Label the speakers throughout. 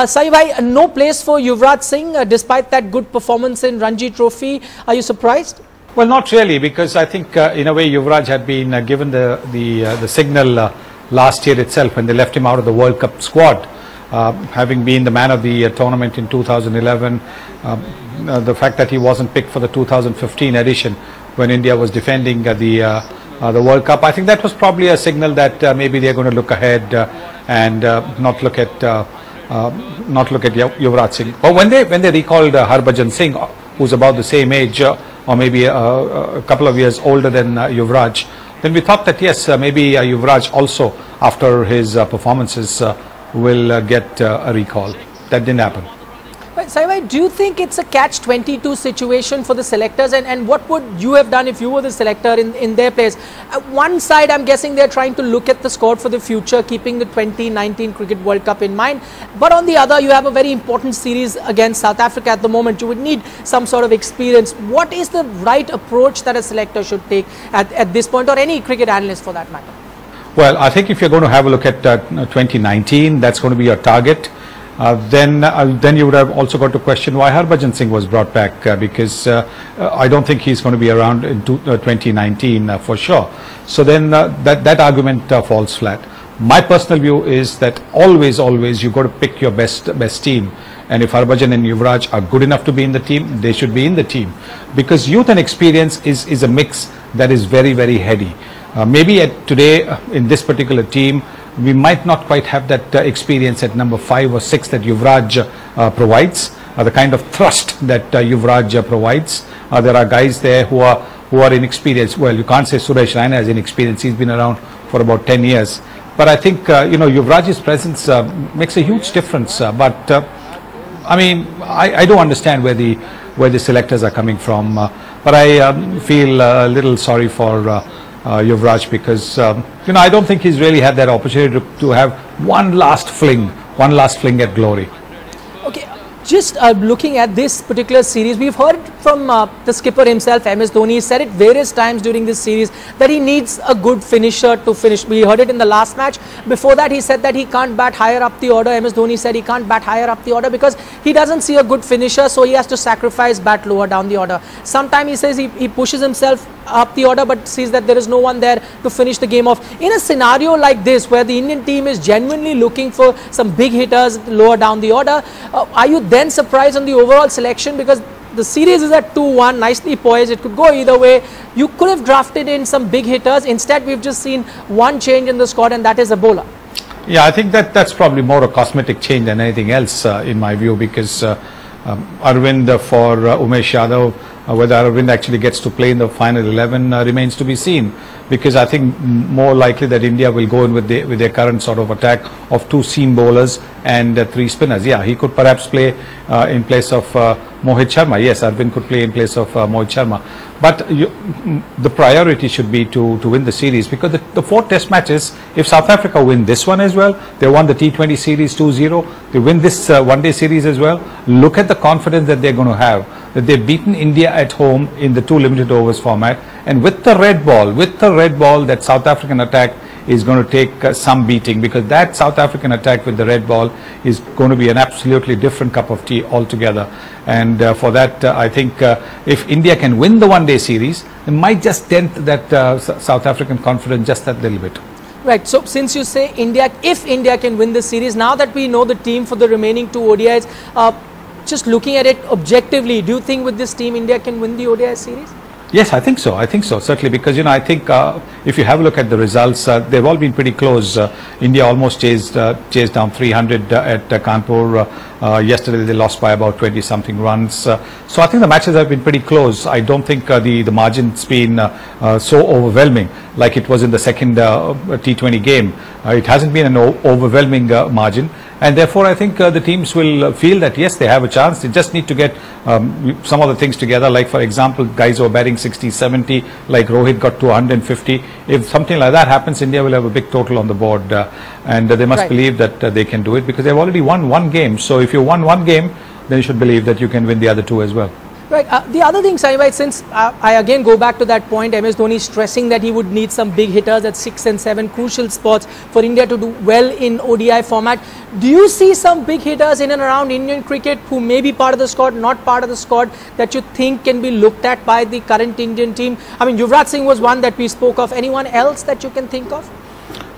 Speaker 1: Sai bhai, no place for Yuvraj Singh despite that good performance in Ranji Trophy. Are you surprised?
Speaker 2: Well, not really, because I think in a way Yuvraj had been given the signal last year itself when they left him out of the World Cup squad, having been the man of the tournament in 2011. The fact that he wasn't picked for the 2015 edition when India was defending the World Cup, I think that was probably a signal that maybe they're going to look ahead and not look at Yuvraj Singh. But when they recalled Harbhajan Singh, who's about the same age or maybe a couple of years older than Yuvraj, then we thought that yes, maybe Yuvraj also after his performances will get a recall. That didn't happen.
Speaker 1: Sai bhai, do you think it's a catch-22 situation for the selectors, and what would you have done if you were the selector in their place? One side, I'm guessing they're trying to look at the squad for the future, keeping the 2019 Cricket World Cup in mind. But on the other, you have a very important series against South Africa at the moment. You would need some sort of experience. What is the right approach that a selector should take at this point, or any cricket analyst for that matter?
Speaker 2: Well, I think if you're going to have a look at 2019, that's going to be your target. Then you would have also got to question why Harbhajan Singh was brought back, because I don't think he's going to be around in 2019 for sure. So then that argument falls flat. My personal view is that always you've got to pick your best team, and if Harbhajan and Yuvraj are good enough to be in the team, they should be in the team, because youth and experience is a mix that is very heady. Maybe today in this particular team we might not quite have that experience at number 5 or 6 that Yuvraj provides, the kind of thrust that Yuvraj provides. There are guys there who are inexperienced. Well, you can't say Suresh Raina is inexperienced. He's been around for about 10 years. But I think Yuvraj's presence makes a huge difference. But I mean, I don't understand where the selectors are coming from. But I feel a little sorry for Yuvraj, because I don't think he's really had that opportunity to have one last fling at glory.
Speaker 1: Okay, just looking at this particular series, we've heard from the skipper himself, MS Dhoni. He said it various times during this series that he needs a good finisher to finish. We heard it in the last match. Before that, he said that he can't bat higher up the order. MS Dhoni said he can't bat higher up the order because he doesn't see a good finisher, so he has to sacrifice bat lower down the order. Sometimes he says he pushes himself up the order but sees that there is no one there to finish the game off. In a scenario like this, where the Indian team is genuinely looking for some big hitters lower down the order, are you then surprised on the overall selection? Because the series is at 2-1, nicely poised, it could go either way. You could have drafted in some big hitters. Instead, we've just seen one change in the squad, and that is a bowler.
Speaker 2: Yeah, I think that's probably more a cosmetic change than anything else in my view, because Arvind for Umesh Yadav, whether Arvind actually gets to play in the final 11 remains to be seen, because I think more likely that India will go in with their current sort of attack of 2 seam bowlers and 3 spinners. Yeah, he could perhaps play in place of Mohit Sharma. Yes, Arvind could play in place of Mohit Sharma. But the priority should be to win the series, because the 4 test matches, if South Africa win this one as well, they won the T20 series 2-0, they win this one-day series as well, look at the confidence that they're going to have, that they've beaten India at home in the 2 limited overs format, and with the red ball, that South African attack is going to take some beating, because that South African attack with the red ball is going to be an absolutely different cup of tea altogether. And for that, I think if India can win the one-day series, it might just dent that South African confidence just that little bit.
Speaker 1: Right, so since you say if India can win this series, now that we know the team for the remaining 2 ODIs, just looking at it objectively, do you think with this team India can win the ODI series?
Speaker 2: Yes, I think so, certainly, because I think if you have a look at the results, they've all been pretty close. India almost chased down 300 at Kanpur. Yesterday they lost by about 20-something runs. So I think the matches have been pretty close. I don't think the margin's been so overwhelming like it was in the second T20 game. It hasn't been an overwhelming margin. And therefore, I think the teams will feel that, yes, they have a chance. They just need to get some of the things together. Like, for example, guys who are batting 60, 70, like Rohit got to 150. If something like that happens, India will have a big total on the board. And they must believe that they can do it, because they've already won 1 game. So if you won 1 game, then you should believe that you can win the other 2 as well.
Speaker 1: Right. The other thing, Sunny, since I again go back to that point, MS Dhoni stressing that he would need some big hitters at 6 and 7 crucial spots for India to do well in ODI format. Do you see some big hitters in and around Indian cricket who may be part of the squad, not part of the squad, that you think can be looked at by the current Indian team? I mean, Yuvraj Singh was one that we spoke of. Anyone else that you can think of?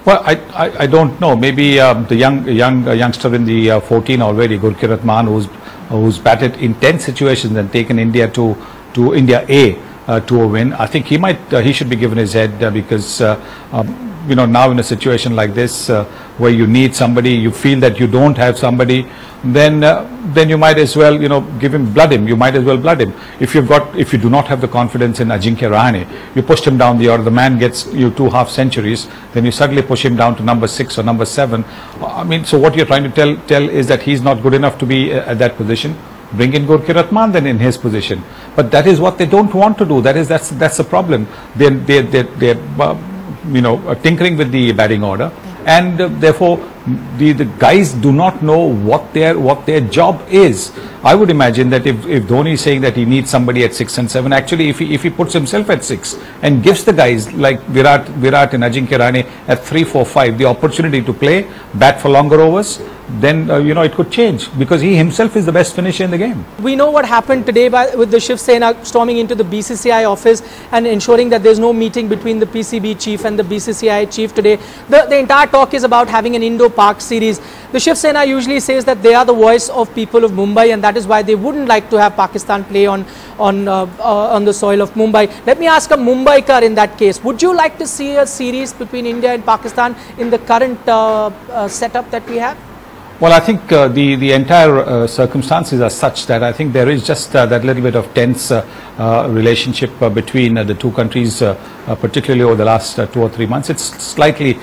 Speaker 2: Well, I don't know. Maybe the youngster in the 14 already, Gurkeerat Maan, who's batted in 10 situations and taken India to India A to a win. I think he should be given his head because you know, now in a situation like this where you need somebody, you feel that you don't have somebody, then you might as well, you know, blood him. You might as well blood him. If you do not have the confidence in Ajinkya Rahane, you pushed him down the order. The man gets you 2 half centuries, then you suddenly push him down to number 6 or number 7. I mean, so what you're trying to tell is that he's not good enough to be at that position. Bring in Gurkeerat Maan then in his position. But that is what they don't want to do. That's the problem. They're you know, tinkering with the batting order, and therefore the guys do not know what their job is. I would imagine that if Dhoni is saying that he needs somebody at 6 and 7, actually if he puts himself at 6 and gives the guys like Virat and Ajinkya Rahane at 3, 4, 5 the opportunity to play, bat for longer overs, then you know, it could change, because he himself is the best finisher in the game. We
Speaker 1: know what happened today with the Shiv Sena storming into the BCCI office and ensuring that there's no meeting between the PCB chief and the BCCI chief today. The entire talk is about having an Indo-Pak series. The Shiv Sena usually says that they are the voice of people of Mumbai, and that is why they wouldn't like to have Pakistan play on the soil of Mumbai. Let me ask a Mumbaikar in that case. Would you like to see a series between India and Pakistan in the current setup that we have?
Speaker 2: Well, I think the entire circumstances are such that I think there is just that little bit of tense relationship between the two countries, particularly over the last 2 or 3 months. It's slightly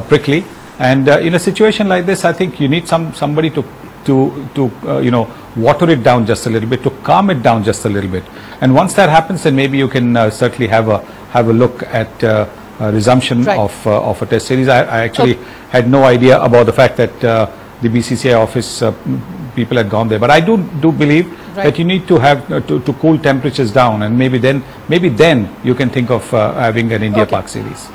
Speaker 2: prickly, and in a situation like this, I think you need somebody to you know, water it down just a little bit, to calm it down just a little bit. And once that happens, then maybe you can certainly have a look at resumption of a test series. I actually had no idea about the fact that the BCCI office people had gone there, but I do believe that you need to have to cool temperatures down, and maybe then you can think of having an India-Pak series.